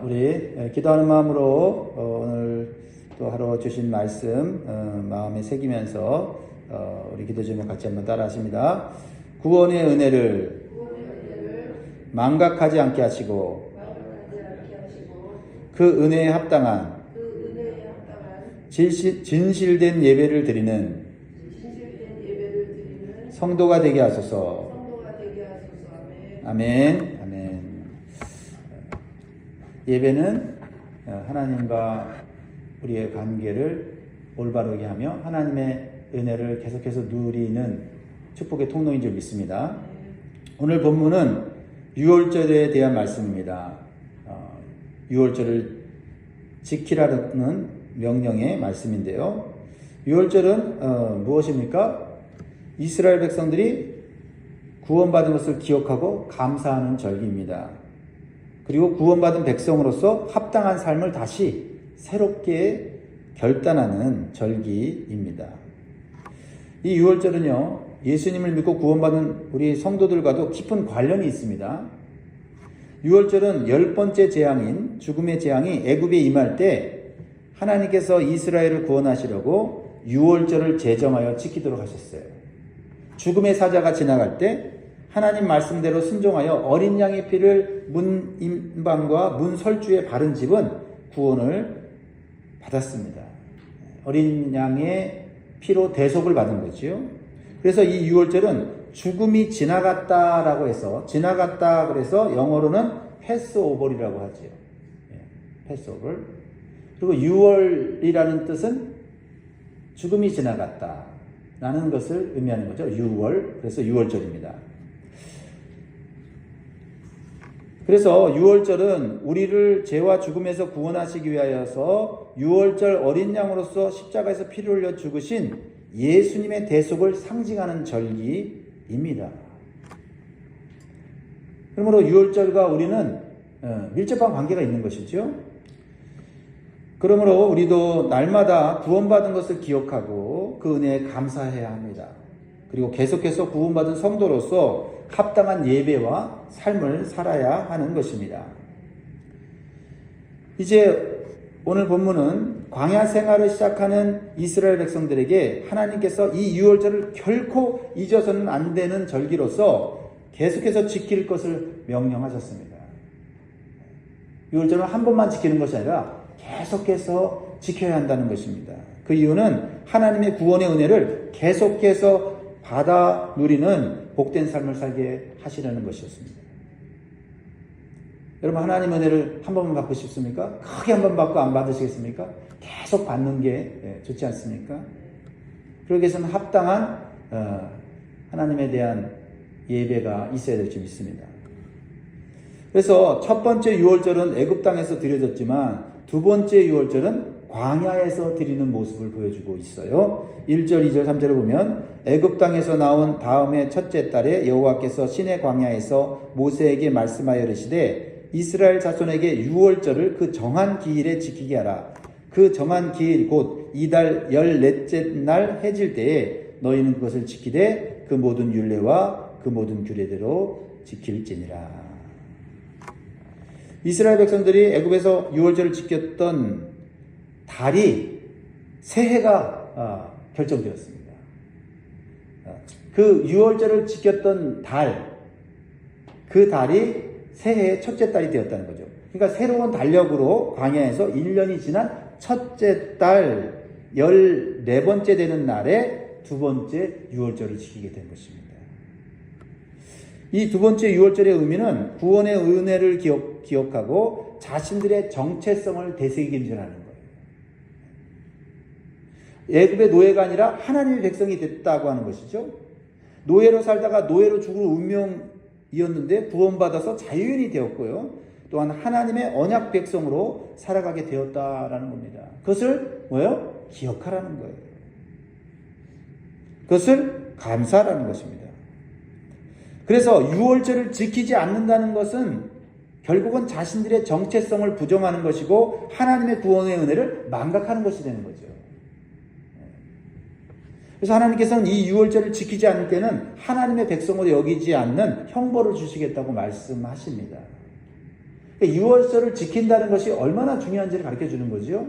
우리 기도하는 마음으로 오늘 또 하루 주신 말씀 마음에 새기면서 우리 기도 제목 같이 한번 따라 하십니다. 구원의 은혜를 망각하지 않게 하시고 그 은혜에 합당한 진실된 예배를 드리는 성도가 되게 하소서. 아멘. 아멘. 예배는 하나님과 우리의 관계를 올바르게 하며 하나님의 은혜를 계속해서 누리는 축복의 통로인 줄 믿습니다. 오늘 본문은 유월절에 대한 말씀입니다. 유월절을 지키라는 명령의 말씀인데요. 유월절은 무엇입니까? 이스라엘 백성들이 구원받은 것을 기억하고 감사하는 절기입니다. 그리고 구원받은 백성으로서 합당한 삶을 다시 새롭게 결단하는 절기입니다. 이 유월절은요, 예수님을 믿고 구원받은 우리 성도들과도 깊은 관련이 있습니다. 유월절은 10번째 재앙인 죽음의 재앙이 애굽에 임할 때 하나님께서 이스라엘을 구원하시려고 유월절을 제정하여 지키도록 하셨어요. 죽음의 사자가 지나갈 때 하나님 말씀대로 순종하여 어린 양의 피를 문 임방과 문 설주에 바른 집은 구원을 받았습니다. 어린 양의 피로 대속을 받은 거지요. 그래서 이 유월절은 죽음이 지나갔다라고 해서 지나갔다 그래서 영어로는 패스오버이라고 하죠. 패스오버. 그리고 유월이라는 뜻은 죽음이 지나갔다라는 것을 의미하는 거죠. 유월. 그래서 유월절입니다. 그래서 유월절은 우리를 죄와 죽음에서 구원하시기 위하여서 유월절 어린 양으로서 십자가에서 피를 흘려 죽으신 예수님의 대속을 상징하는 절기입니다. 그러므로 유월절과 우리는 밀접한 관계가 있는 것이죠. 그러므로 우리도 날마다 구원받은 것을 기억하고 그 은혜에 감사해야 합니다. 그리고 계속해서 구원받은 성도로서 합당한 예배와 삶을 살아야 하는 것입니다. 이제 오늘 본문은 광야 생활을 시작하는 이스라엘 백성들에게 하나님께서 이 유월절을 결코 잊어서는 안 되는 절기로서 계속해서 지킬 것을 명령하셨습니다. 유월절은 한 번만 지키는 것이 아니라 계속해서 지켜야 한다는 것입니다. 그 이유는 하나님의 구원의 은혜를 계속해서 받아 누리는 복된 삶을 살게 하시려는 것이었습니다. 여러분, 하나님의 은혜를 한 번만 받고 싶습니까? 크게 한 번 받고 안 받으시겠습니까? 계속 받는 게 좋지 않습니까? 그러기 위해서는 합당한 하나님에 대한 예배가 있어야 될 줄 믿습니다. 그래서 첫 번째 유월절은 애굽 땅에서 드려졌지만 두 번째 유월절은 광야에서 드리는 모습을 보여주고 있어요. 1절, 2절, 3절을 보면 애굽 땅에서 나온 다음에 첫째 달에 여호와께서 시내 광야에서 모세에게 말씀하여 이르시되 이스라엘 자손에게 유월절을 그 정한 기일에 지키게 하라. 그 정한 기일 곧 이달 14째 날 해질 때에 너희는 그것을 지키되 그 모든 율례와 그 모든 규례대로 지킬지니라. 이스라엘 백성들이 애굽에서 유월절을 지켰던 달이 새해가 결정되었습니다. 그 유월절을 지켰던 달, 그 달이 새해의 첫째 달이 되었다는 거죠. 그러니까 새로운 달력으로 광야에서 1년이 지난 첫째 달 14번째 되는 날에 두 번째 유월절을 지키게 된 것입니다. 이 두 번째 유월절의 의미는 구원의 은혜를 기억하고 자신들의 정체성을 되새기기 하는 거예요. 애굽의 노예가 아니라 하나님의 백성이 됐다고 하는 것이죠. 노예로 살다가 노예로 죽을 운명이었는데 구원받아서 자유인이 되었고요. 또한 하나님의 언약 백성으로 살아가게 되었다라는 겁니다. 그것을 뭐예요? 기억하라는 거예요. 그것을 감사하라는 것입니다. 그래서 유월절을 지키지 않는다는 것은 결국은 자신들의 정체성을 부정하는 것이고 하나님의 구원의 은혜를 망각하는 것이 되는 거죠. 그래서 하나님께서는 이 유월절을 지키지 않을 때는 하나님의 백성으로 여기지 않는 형벌을 주시겠다고 말씀하십니다. 그러니까 유월절을 지킨다는 것이 얼마나 중요한지를 가르쳐 주는 거죠.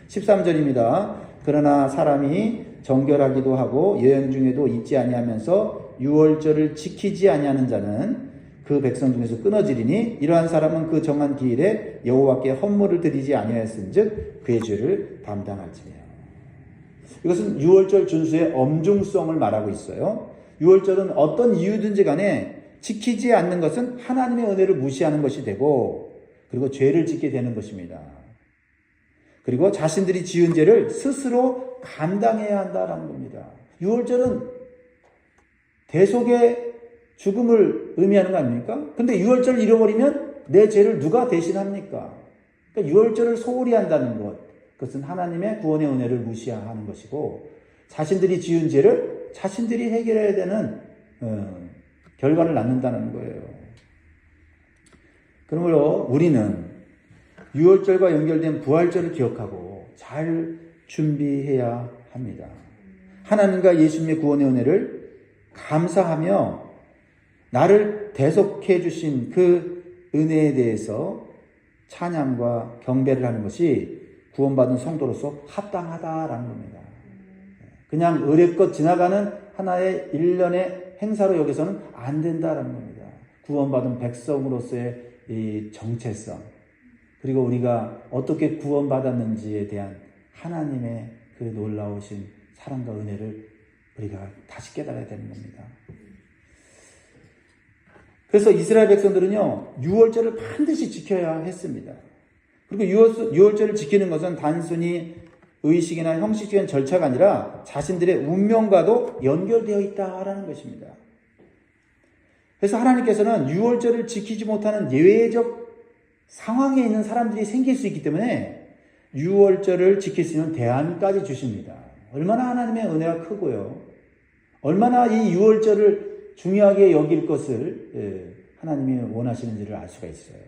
13절입니다. 그러나 사람이 정결하기도 하고 여행 중에도 잊지 아니하면서 유월절을 지키지 아니하는 자는 그 백성 중에서 끊어지리니 이러한 사람은 그 정한 기일에 여호와께 헌물을 드리지 아니하였은즉 그의 죄를 담당할지니라. 이것은 유월절 준수의 엄중성을 말하고 있어요. 유월절은 어떤 이유든지 간에 지키지 않는 것은 하나님의 은혜를 무시하는 것이 되고 그리고 죄를 짓게 되는 것입니다. 그리고 자신들이 지은 죄를 스스로 감당해야 한다는 겁니다. 유월절은 대속의 죽음을 의미하는 거 아닙니까? 근데 유월절을 잃어버리면 내 죄를 누가 대신합니까? 그러니까 유월절을 소홀히 한다는 것, 그것은 하나님의 구원의 은혜를 무시하는 것이고 자신들이 지은 죄를 자신들이 해결해야 되는 결과를 낳는다는 거예요. 그러므로 우리는 유월절과 연결된 부활절을 기억하고 잘 준비해야 합니다. 하나님과 예수님의 구원의 은혜를 감사하며 나를 대속해 주신 그 은혜에 대해서 찬양과 경배를 하는 것이 구원받은 성도로서 합당하다라는 겁니다. 그냥 의례껏 지나가는 하나의 일련의 행사로 여기서는 안 된다라는 겁니다. 구원받은 백성으로서의 이 정체성, 그리고 우리가 어떻게 구원받았는지에 대한 하나님의 그 놀라우신 사랑과 은혜를 우리가 다시 깨달아야 되는 겁니다. 그래서 이스라엘 백성들은요, 유월절을 반드시 지켜야 했습니다. 그리고 유월절을 지키는 것은 단순히 의식이나 형식적인 절차가 아니라 자신들의 운명과도 연결되어 있다라는 것입니다. 그래서 하나님께서는 유월절을 지키지 못하는 예외적 상황에 있는 사람들이 생길 수 있기 때문에 유월절을 지킬 수 있는 대안까지 주십니다. 얼마나 하나님의 은혜가 크고요. 얼마나 이 유월절을 중요하게 여길 것을 하나님이 원하시는지를 알 수가 있어요.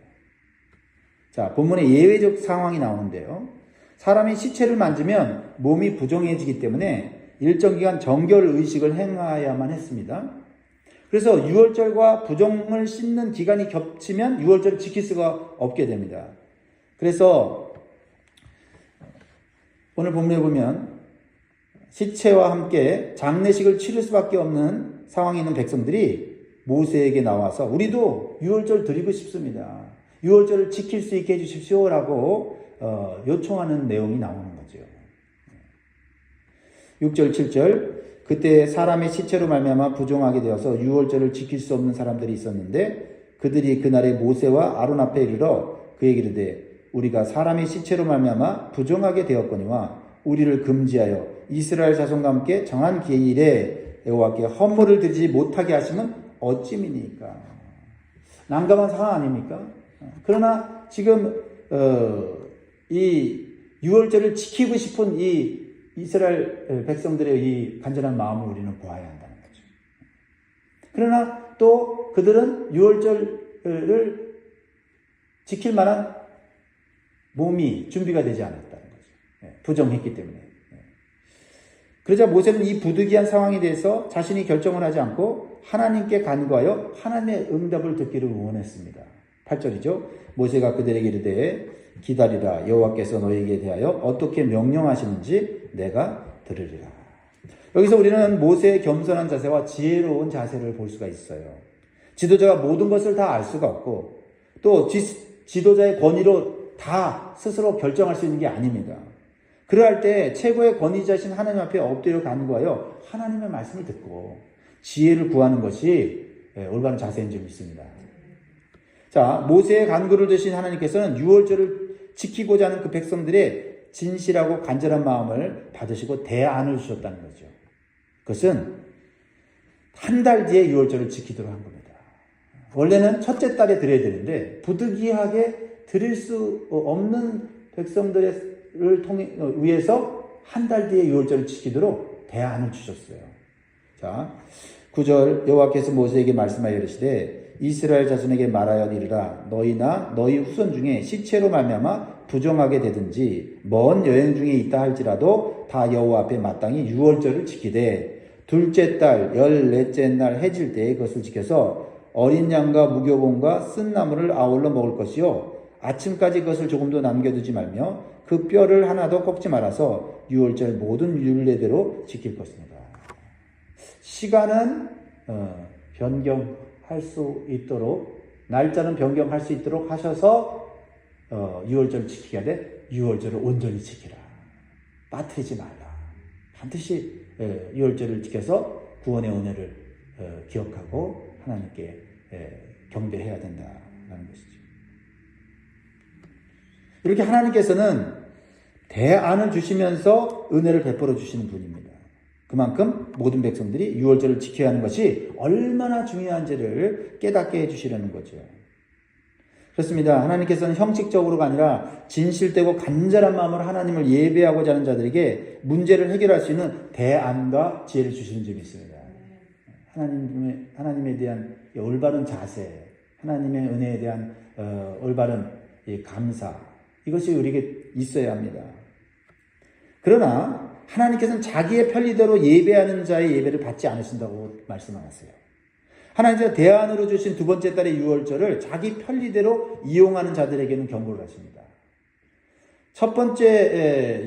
자, 본문에 예외적 상황이 나오는데요. 사람이 시체를 만지면 몸이 부정해지기 때문에 일정 기간 정결 의식을 행해야만 했습니다. 그래서 유월절과 부정을 씻는 기간이 겹치면 유월절을 지킬 수가 없게 됩니다. 그래서 오늘 본문에 보면 시체와 함께 장례식을 치를 수밖에 없는 상황에 있는 백성들이 모세에게 나와서 우리도 유월절 드리고 싶습니다. 유월절을 지킬 수 있게 해주십시오라고 요청하는 내용이 나오는 거죠. 6절 7절 그때 사람의 시체로 말미암아 부정하게 되어서 유월절을 지킬 수 없는 사람들이 있었는데 그들이 그날에 모세와 아론 앞에 이르러 그에게 이르되 우리가 사람의 시체로 말미암아 부정하게 되었거니와 우리를 금지하여 이스라엘 자손과 함께 정한 기일에 여호와께 헌물을 드리지 못하게 하시면 어찌미니까. 난감한 상황 아닙니까? 그러나 지금 이 유월절을 지키고 싶은 이 이스라엘 백성들의 이 간절한 마음을 우리는 보아야 한다는 거죠. 그러나 또 그들은 유월절을 지킬 만한 몸이 준비가 되지 않았다는 거죠. 부정했기 때문에. 그러자 모세는 이 부득이한 상황에 대해서 자신이 결정을 하지 않고 하나님께 간구하여 하나님의 응답을 듣기를 원했습니다. 8절이죠. 모세가 그들에게 이르되 기다리라 여호와께서 너희에게 대하여 어떻게 명령하시는지 내가 들으리라. 여기서 우리는 모세의 겸손한 자세와 지혜로운 자세를 볼 수가 있어요. 지도자가 모든 것을 다 알 수가 없고 또 지도자의 권위로 다 스스로 결정할 수 있는 게 아닙니다. 그러할 때 최고의 권위자신 하나님 앞에 엎드려 간구하여 하나님의 말씀을 듣고 지혜를 구하는 것이 올바른 자세인 줄 믿습니다. 자, 모세의 간구를 들으신 하나님께서는 유월절을 지키고자 하는 그 백성들의 진실하고 간절한 마음을 받으시고 대안을 주셨다는 거죠. 그것은 한 달 뒤에 유월절을 지키도록 한 겁니다. 원래는 첫째 달에 드려야 되는데 부득이하게 드릴 수 없는 백성들을 위해서 한 달 뒤에 유월절을 지키도록 대안을 주셨어요. 자, 9절 여호와께서 모세에게 말씀하여 이르시되 이스라엘 자손에게 말하여 이르라 너희나 너희 후손 중에 시체로 말미암아 부정하게 되든지 먼 여행 중에 있다 할지라도 다 여호와 앞에 마땅히 유월절을 지키되 둘째 달 14째 날 해질 때에 그것을 지켜서 어린 양과 무교봉과 쓴 나물을 아울러 먹을 것이요 아침까지 그것을 조금도 남겨두지 말며 그 뼈를 하나도 꺾지 말아서 유월절 모든 율례대로 지킬 것입니다. 시간은 변경할 수 있도록, 날짜는 변경할 수 있도록 하셔서 유월절을 지키게 하되 유월절을 온전히 지키라. 빠뜨리지 말라. 반드시 유월절을 지켜서 구원의 은혜를 기억하고 하나님께 경배해야 된다는 것이죠. 이렇게 하나님께서는 대안을 주시면서 은혜를 베풀어 주시는 분입니다. 그만큼 모든 백성들이 유월절을 지켜야 하는 것이 얼마나 중요한지를 깨닫게 해주시려는 거죠. 그렇습니다. 하나님께서는 형식적으로가 아니라 진실되고 간절한 마음으로 하나님을 예배하고자 하는 자들에게 문제를 해결할 수 있는 대안과 지혜를 주시는 점이 있습니다. 하나님에 대한 올바른 자세, 하나님의 은혜에 대한 올바른 감사, 이것이 우리에게 있어야 합니다. 그러나 하나님께서는 자기의 편리대로 예배하는 자의 예배를 받지 않으신다고 말씀하셨어요. 하나님께서 대안으로 주신 두 번째 달의 유월절을 자기 편리대로 이용하는 자들에게는 경고를 하십니다. 첫째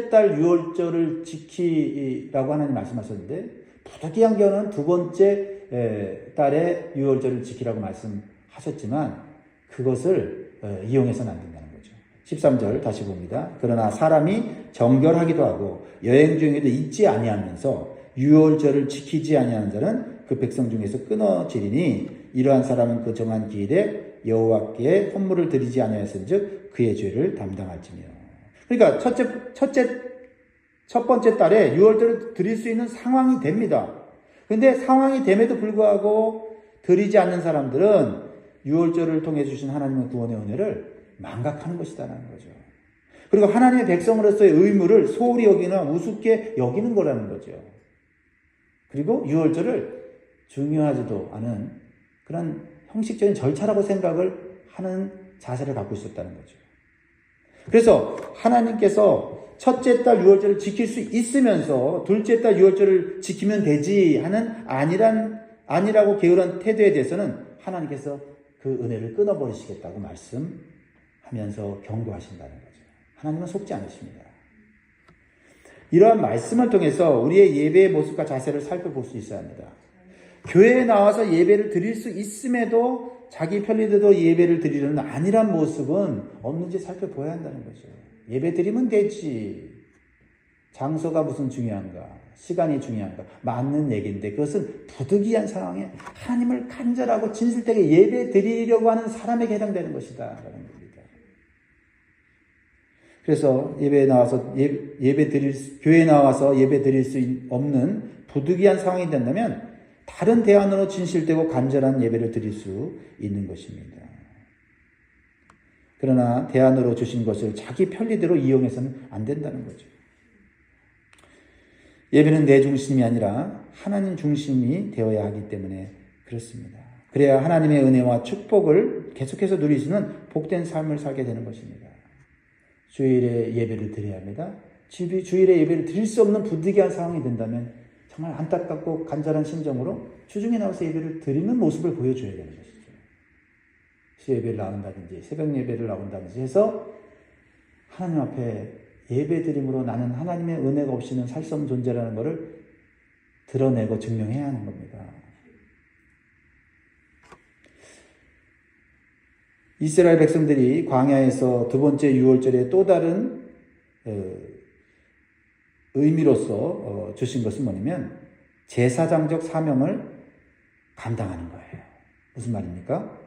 달 유월절을 지키라고 하나님 말씀하셨는데, 부득이한 경우는 두 번째 달의 유월절을 지키라고 말씀하셨지만 그것을 이용해서는 안 된다는 거죠. 13절 다시 봅니다. 그러나 사람이 정결하기도 하고 여행 중에도 잊지 아니하면서 유월절을 지키지 아니하는 자는 그 백성 중에서 끊어지리니 이러한 사람은 그 정한 기일에 여호와께 헌물을 드리지 아니하였은즉 그의 죄를 담당할지며. 그러니까 첫 번째 달에 유월절을 드릴 수 있는 상황이 됩니다. 그런데 상황이 됨에도 불구하고 드리지 않는 사람들은 유월절을 통해 주신 하나님의 구원의 은혜를 망각하는 것이다라는 거죠. 그리고 하나님의 백성으로서의 의무를 소홀히 여기나 우습게 여기는 거라는 거죠. 그리고 유월절을 중요하지도 않은 그런 형식적인 절차라고 생각을 하는 자세를 갖고 있었다는 거죠. 그래서 하나님께서 첫째 달 유월절을 지킬 수 있으면서 둘째 달 유월절을 지키면 되지 하는 아니라고 게으른 태도에 대해서는 하나님께서 그 은혜를 끊어버리시겠다고 말씀하면서 경고하신다는 거죠. 하나님은 속지 않으십니다. 이러한 말씀을 통해서 우리의 예배의 모습과 자세를 살펴볼 수 있어야 합니다. 교회에 나와서 예배를 드릴 수 있음에도 자기 편리대로 예배를 드리려는 안일한 모습은 없는지 살펴봐야 한다는 거죠. 예배 드리면 되지. 장소가 무슨 중요한가? 시간이 중요한가? 맞는 얘기인데 그것은 부득이한 상황에 하나님을 간절하고 진실되게 예배 드리려고 하는 사람에게 해당되는 것이다 라는 겁니다. 그래서 교회에 나와서 예배 드릴 수 없는 부득이한 상황이 된다면 다른 대안으로 진실되고 간절한 예배를 드릴 수 있는 것입니다. 그러나 대안으로 주신 것을 자기 편리대로 이용해서는 안 된다는 거죠. 예배는 내 중심이 아니라 하나님 중심이 되어야 하기 때문에 그렇습니다. 그래야 하나님의 은혜와 축복을 계속해서 누릴 수 있는 복된 삶을 살게 되는 것입니다. 주일에 예배를 드려야 합니다. 주일에 예배를 드릴 수 없는 부득이한 상황이 된다면 정말 안타깝고 간절한 심정으로 주중에 나와서 예배를 드리는 모습을 보여줘야 되는 것이죠. 수예배를 나온다든지 새벽 예배를 나온다든지 해서 하나님 앞에 예배 드림으로 나는 하나님의 은혜가 없이는 살 수 없는 존재라는 것을 드러내고 증명해야 하는 겁니다. 이스라엘 백성들이 광야에서 두 번째 유월절의 또 다른 의미로서 주신 것은 뭐냐면 제사장적 사명을 감당하는 거예요. 무슨 말입니까?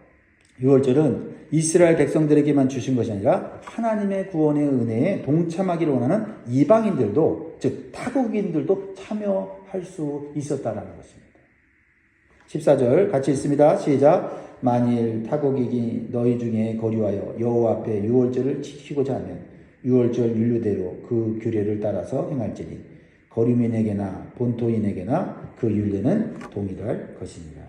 유월절은 이스라엘 백성들에게만 주신 것이 아니라 하나님의 구원의 은혜에 동참하기를 원하는 이방인들도, 즉 타국인들도 참여할 수 있었다라는 것입니다. 14절 같이 읽습니다. 시작. 만일 타국인이 너희 중에 거류하여 여호와 앞에 유월절을 지키고자 하면 유월절 율례대로 그 규례를 따라서 행할지니 거류민에게나 본토인에게나 그 율례는 동일할 것입니다.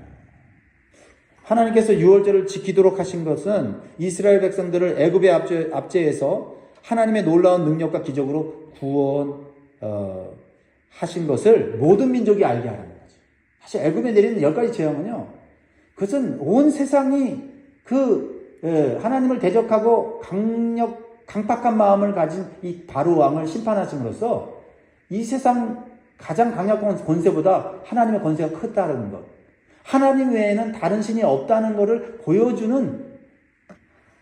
하나님께서 유월절을 지키도록 하신 것은 이스라엘 백성들을 애굽의 압제에서 하나님의 놀라운 능력과 기적으로 하신 것을 모든 민족이 알게 하라는 거죠. 사실 애굽에 내리는 10가지 재앙은요, 그것은 온 세상이 하나님을 대적하고 강팍한 마음을 가진 이 바로 왕을 심판하심으로써 이 세상 가장 강력한 권세보다 하나님의 권세가 크다는 것. 하나님 외에는 다른 신이 없다는 것을 보여주는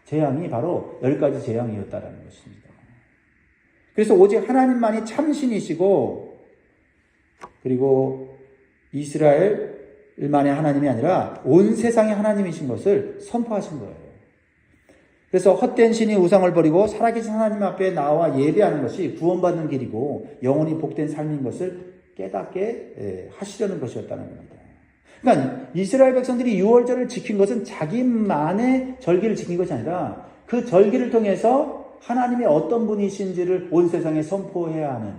재앙이 바로 10가지 재앙이었다는 것입니다. 그래서 오직 하나님만이 참신이시고 그리고 이스라엘만의 하나님이 아니라 온 세상의 하나님이신 것을 선포하신 거예요. 그래서 헛된 신이 우상을 버리고 살아계신 하나님 앞에 나와 예배하는 것이 구원받는 길이고 영원히 복된 삶인 것을 깨닫게 하시려는 것이었다는 겁니다. 그러니까 이스라엘 백성들이 유월절을 지킨 것은 자기만의 절기를 지킨 것이 아니라 그 절기를 통해서 하나님이 어떤 분이신지를 온 세상에 선포해야 하는,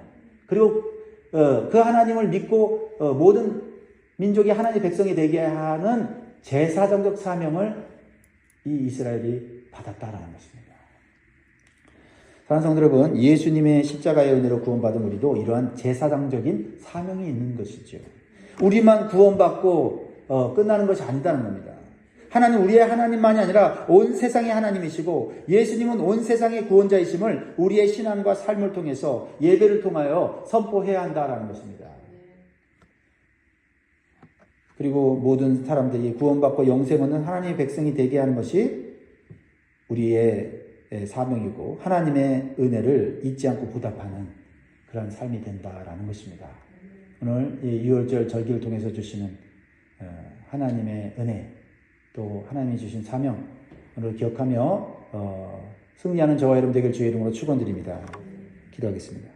그리고 그 하나님을 믿고 모든 민족이 하나님의 백성이 되게 하는 제사정적 사명을 이 이스라엘이 받았다라는 것입니다. 사랑하는 성도 여러분, 예수님의 십자가의 은혜로 구원받은 우리도 이러한 제사장적인 사명이 있는 것이죠. 우리만 구원받고 끝나는 것이 아니다는 겁니다. 하나님, 우리의 하나님만이 아니라 온 세상의 하나님이시고 예수님은 온 세상의 구원자이심을 우리의 신앙과 삶을 통해서 예배를 통하여 선포해야 한다라는 것입니다. 그리고 모든 사람들이 구원받고 영생 얻는 하나님의 백성이 되게 하는 것이 우리의 사명이고 하나님의 은혜를 잊지 않고 보답하는 그런 삶이 된다라는 것입니다. 오늘 이 유월절 절기를 통해서 주시는 하나님의 은혜, 또 하나님이 주신 사명, 오늘 기억하며 승리하는 저와 여러분 되길 주의 이름으로 축원드립니다. 기도하겠습니다.